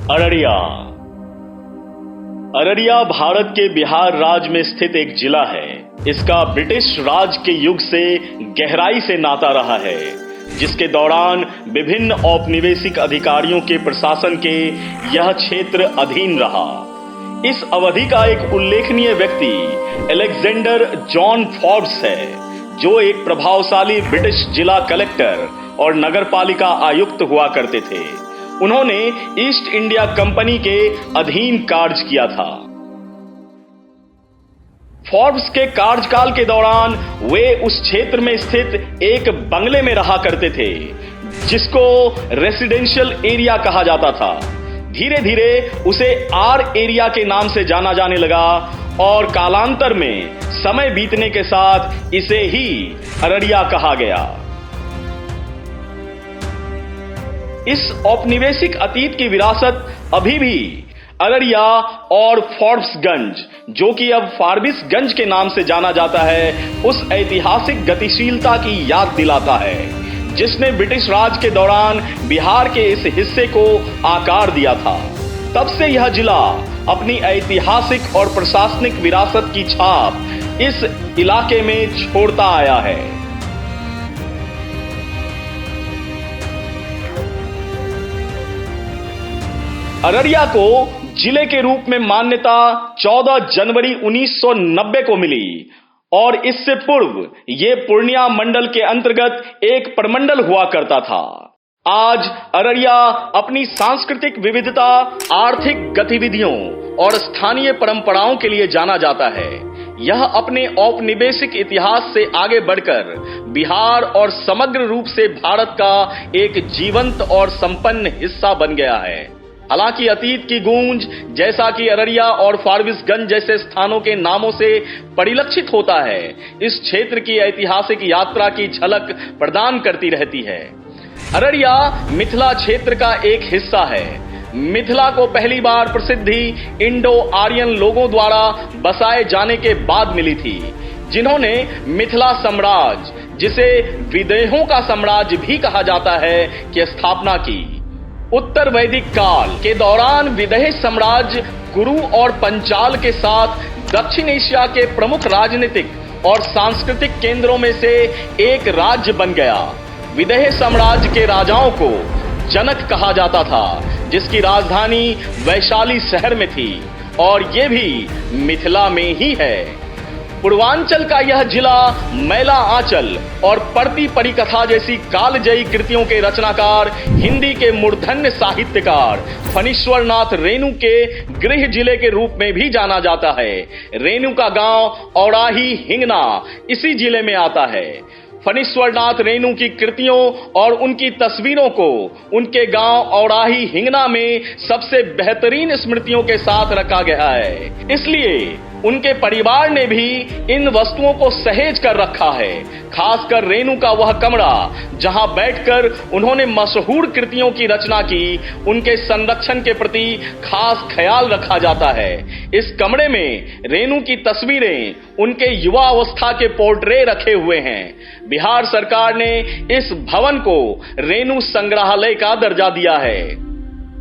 अररिया। अररिया भारत के बिहार राज्य में स्थित एक जिला है। इसका ब्रिटिश राज के युग से गहराई से नाता रहा है, जिसके दौरान विभिन्न औपनिवेशिक अधिकारियों के प्रशासन के यह क्षेत्र अधीन रहा। इस अवधि का एक उल्लेखनीय व्यक्ति अलेक्जेंडर जॉन फोर्ब्स है, जो एक प्रभावशाली ब्रिटिश जिला कलेक्टर और नगरपालिका आयुक्त हुआ करते थे। उन्होंने ईस्ट इंडिया कंपनी के अधीन कार्य किया था। फोर्ब्स के कार्यकाल के दौरान वे उस क्षेत्र में स्थित एक बंगले में रहा करते थे, जिसको रेसिडेंशियल एरिया कहा जाता था। धीरे धीरे उसे आर एरिया के नाम से जाना जाने लगा और कालांतर में समय बीतने के साथ इसे ही अररिया कहा गया। इस औपनिवेशिक अतीत की विरासत अभी भी अररिया और फोर्ब्सगंज, जो कि अब फारबिसगंज के नाम से जाना जाता है, उस ऐतिहासिक गतिशीलता की याद दिलाता है जिसने ब्रिटिश राज के दौरान बिहार के इस हिस्से को आकार दिया था। तब से यह जिला अपनी ऐतिहासिक और प्रशासनिक विरासत की छाप इस इलाके में छोड़ता आया है। अररिया को जिले के रूप में मान्यता 14 जनवरी 1990 को मिली और इससे पूर्व ये पूर्णिया मंडल के अंतर्गत एक प्रमंडल हुआ करता था। आज अररिया अपनी सांस्कृतिक विविधता, आर्थिक गतिविधियों और स्थानीय परंपराओं के लिए जाना जाता है। यह अपने औपनिवेशिक इतिहास से आगे बढ़कर बिहार और समग्र रूप से भारत का एक जीवंत और संपन्न हिस्सा बन गया है। हालांकि अतीत की गूंज, जैसा कि अररिया और फारबिसगंज जैसे स्थानों के नामों से परिलक्षित होता है, इस क्षेत्र की ऐतिहासिक यात्रा की झलक प्रदान करती रहती है। अररिया मिथिला क्षेत्र का एक हिस्सा है। मिथिला को पहली बार प्रसिद्धि इंडो आर्यन लोगों द्वारा बसाए जाने के बाद मिली थी, जिन्होंने मिथिला साम्राज्य, जिसे विदेहों का साम्राज्य भी कहा जाता है, की स्थापना की। उत्तर वैदिक काल के दौरान विदेह साम्राज्य कुरु और पंचाल के साथ दक्षिण एशिया के प्रमुख राजनीतिक और सांस्कृतिक केंद्रों में से एक राज्य बन गया। विदेह साम्राज्य के राजाओं को जनक कहा जाता था, जिसकी राजधानी वैशाली शहर में थी और ये भी मिथिला में ही है। पूर्वांचल का यह जिला मैला आंचल और पड़ती परिकथा जैसी कालजयी कृतियों के रचनाकार, हिंदी के मूर्धन्य साहित्यकार फणीश्वर नाथ रेणु के गृह जिले के रूप में भी जाना जाता है। रेणु का गांव औराही हिंगना इसी जिले में आता है। फणीश्वर नाथ रेणु की कृतियों और उनकी तस्वीरों को उनके गांव औराही हिंगना में सबसे बेहतरीन स्मृतियों के साथ रखा गया है। इसलिए उनके परिवार ने भी इन वस्तुओं को सहेज कर रखा है। खासकर रेणु का वह कमरा जहां बैठकर उन्होंने मशहूर कृतियों की रचना की, उनके संरक्षण के प्रति खास ख्याल रखा जाता है। इस कमरे में रेणु की तस्वीरें, उनके युवा अवस्था के पोर्ट्रेट रखे हुए हैं। बिहार सरकार ने इस भवन को रेणु संग्रहालय का दर्जा दिया है।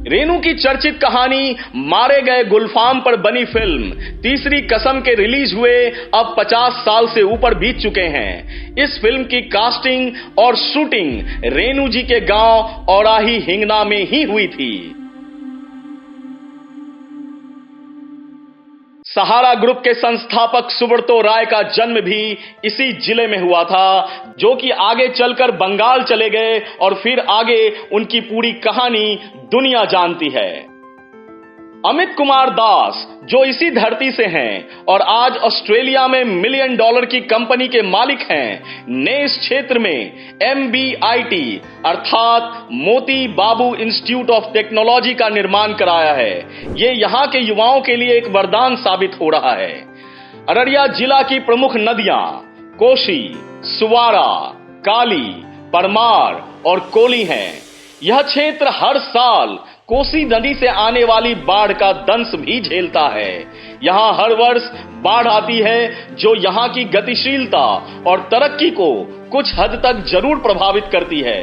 रेणु की चर्चित कहानी मारे गए गुलफाम पर बनी फिल्म तीसरी कसम के रिलीज हुए अब 50 साल से ऊपर बीत चुके हैं। इस फिल्म की कास्टिंग और शूटिंग रेणु जी के गांव औराही हिंगना में ही हुई थी। सहारा ग्रुप के संस्थापक सुब्रतो राय का जन्म भी इसी जिले में हुआ था, जो कि आगे चलकर बंगाल चले गए और फिर आगे उनकी पूरी कहानी दुनिया जानती है। अमित कुमार दास, जो इसी धरती से हैं और आज ऑस्ट्रेलिया में $1 मिलियन की कंपनी के मालिक हैं, ने इस क्षेत्र में MBIT अर्थात मोती बाबू इंस्टीट्यूट ऑफ टेक्नोलॉजी का निर्माण कराया है। ये यहाँ के युवाओं के लिए एक वरदान साबित हो रहा है। अररिया जिला की प्रमुख नदियां कोसी, सुवारा, काली, परमार और कोली हैं। यह क्षेत्र हर साल कोसी नदी से आने वाली बाढ़ का दंश भी झेलता है। यहाँ हर वर्ष बाढ़ आती है, जो यहाँ की गतिशीलता और तरक्की को कुछ हद तक जरूर प्रभावित करती है।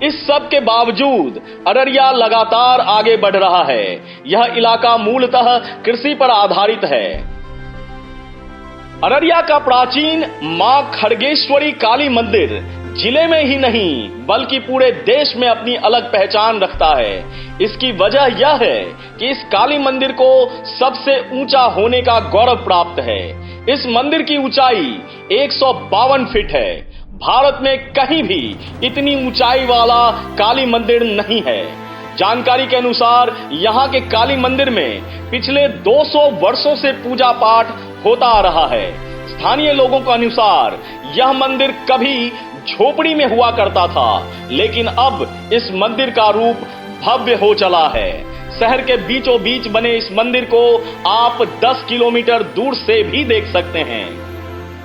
इस सब के बावजूद अररिया लगातार आगे बढ़ रहा है। यह इलाका मूलतः कृषि पर आधारित है। अररिया का प्राचीन मां खड़गेश्वरी काली मंदिर जिले में ही नहीं बल्कि पूरे देश में अपनी अलग पहचान रखता है। इसकी वजह यह है कि इस काली मंदिर को सबसे ऊंचा होने का गौरव प्राप्त है। इस मंदिर की ऊंचाई 152 फीट है। भारत में कहीं भी इतनी ऊंचाई वाला काली मंदिर नहीं है। जानकारी के अनुसार यहाँ के काली मंदिर में पिछले 200 वर्षों से पूजा पाठ होता आ रहा है। स्थानीय लोगों के अनुसार यह मंदिर कभी झोपड़ी में हुआ करता था, लेकिन अब इस मंदिर का रूप भव्य हो चला है। शहर के बीचों बीच बने इस मंदिर को आप 10 किलोमीटर दूर से भी देख सकते हैं।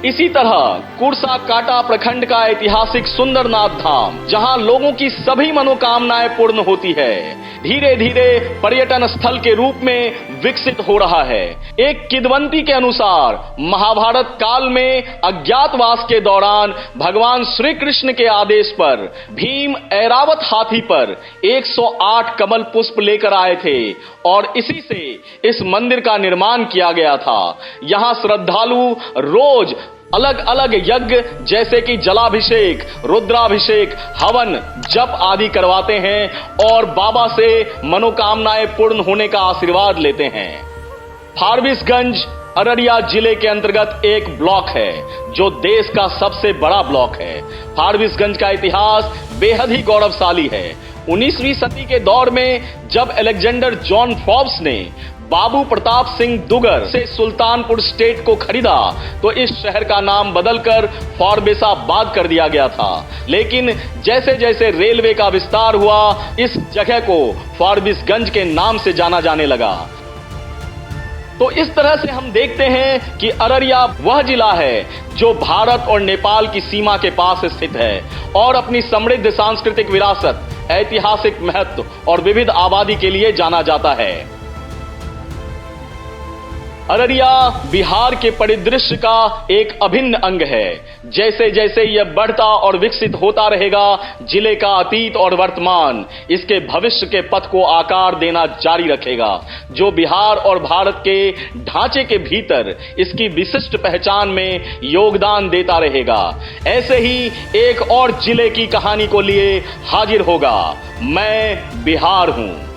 इसी तरह कुर्सा काटा प्रखंड का ऐतिहासिक सुंदरनाथ धाम, जहां लोगों की सभी मनोकामनाएं पूर्ण होती है, धीरे धीरे पर्यटन स्थल के रूप में विकसित हो रहा है। एक किंवदंती के अनुसार महाभारत काल में अज्ञातवास के दौरान भगवान श्री कृष्ण के आदेश पर भीम ऐरावत हाथी पर 108 कमल पुष्प लेकर आए थे और इसी से इस मंदिर का निर्माण किया गया था। यहाँ श्रद्धालु रोज अलग अलग यज्ञ जैसे कि जलाभिषेक, रुद्राभिषेक, हवन, जप आदि करवाते हैं और बाबा से मनोकामनाएं पूर्ण होने का आशीर्वाद लेते हैं। फारबिसगंज अररिया जिले के अंतर्गत एक ब्लॉक है जो देश का सबसे बड़ा ब्लॉक है। फारबिसगंज का इतिहास बेहद ही गौरवशाली है। 19वीं सदी के दौर में जब अलेक्जेंडर जॉन फोर्ब्स ने बाबू प्रताप सिंह दुगर से सुल्तानपुर स्टेट को खरीदा तो इस शहर का नाम बदलकर फॉर्बिसाबाद कर दिया गया था। लेकिन जैसे जैसे रेलवे का विस्तार हुआ, इस जगह को फारबिसगंज के नाम से जाना जाने लगा। तो इस तरह से हम देखते हैं कि अररिया वह जिला है जो भारत और नेपाल की सीमा के पास स्थित है और अपनी समृद्ध सांस्कृतिक विरासत, ऐतिहासिक महत्व और विविध आबादी के लिए जाना जाता है। अररिया बिहार के परिदृश्य का एक अभिन्न अंग है। जैसे जैसे यह बढ़ता और विकसित होता रहेगा, जिले का अतीत और वर्तमान इसके भविष्य के पथ को आकार देना जारी रखेगा, जो बिहार और भारत के ढांचे के भीतर इसकी विशिष्ट पहचान में योगदान देता रहेगा। ऐसे ही एक और जिले की कहानी को लिए हाजिर होगा। मैं बिहार हूं।